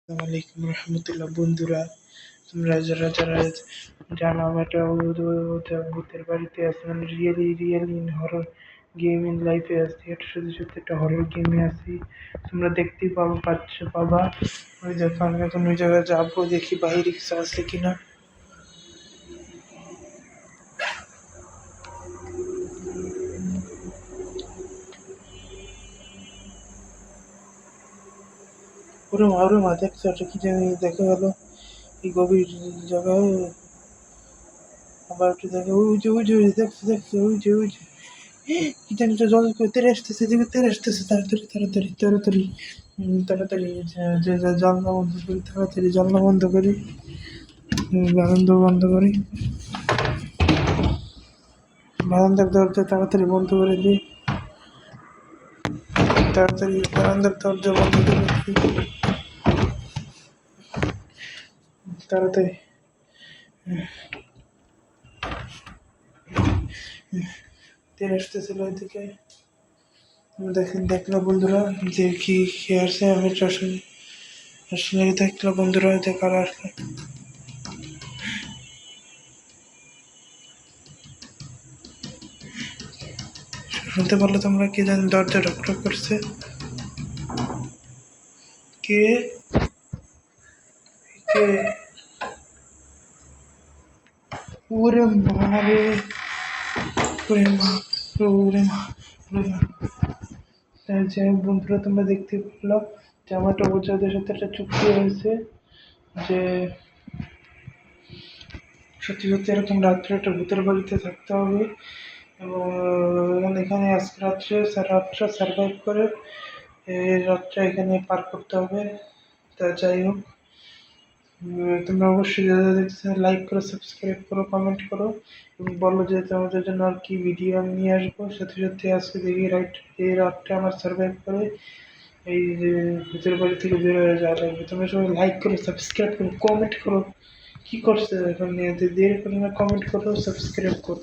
আলাইকুম রহমতুল্লাহ। বন্ধুরা, তোমরা যারা যারা জানো আমি একটা ভূতের বাড়িতে আছি, মানে really in horror game in লাইফে আছি। এটা সত্যি সত্যি একটা হরর গেমে আছি। তোমরা দেখতেই পাবা। ওই দেখো আমি এখন ওই জায়গায় যাবো, দেখি বাইরে কিছু আছে কিনা। ওরে মা দেখছো একটা কি জানি দেখা গেল এই গভীর জায়গায়। আবার একটু দেখে ওই যে দেখছো কি জানি একটা জল তেরে আসতেছে, এদিকে তেরে আসতেছে। তাড়াতাড়ি জানলা বন্ধ করি, তাড়াতাড়ি জানলা বন্ধ করি, বারান্দা বন্ধ করি, বারান্দার দরজা তাড়াতাড়ি বন্ধ করে দিই, তাড়াতাড়ি বারান্দার দরজা বন্ধ করে দিই, তাড়াতাড়ি তেরে আসতেছিল ওইদিকে। দেখলো বন্ধুরা যে কি আসছে। আমি আসলে দেখলো বন্ধুরা যে কারা আসলো। শুনতে পারলে তোমরা? কি জানি দরজা ঠক করছে। কে কে ওরে মা রে, ওরে মা, ওরে মা, ওরে মা। যাই হোক বন্ধুরা, তোমরা দেখতে পেলো যে আমার একটা ওঝাদের সাথে একটা চুক্তি হয়েছে যে সত্যি সত্যি এরকম রাত্রে একটা ভূতের বাড়িতে থাকতে হবে এবং এখানে আজকে রাতটা সার্ভাইভ করে এই রাতটা এখানে পার করতে হবে। তা যাই হোক, তোমরা অবশ্যই যারা দেখছো লাইক করো, সাবস্ক্রাইব করো, কমেন্ট করো এবং বলো যে তোমাদের জন্য আর কি ভিডিও আমি নিয়ে আসবো। সত্যি সত্যি আজকে দেখি এই রাতটা আমার সার্ভাইভ করে এই যে ভূতের বাড়ি থেকে বের হয়ে যাওয়া লাগবে। তোমরা সবাই লাইক করো, সাবস্ক্রাইব করো, কমেন্ট করো। কি করছে এখন? দেরি করে না, কমেন্ট করো, সাবস্ক্রাইব করো।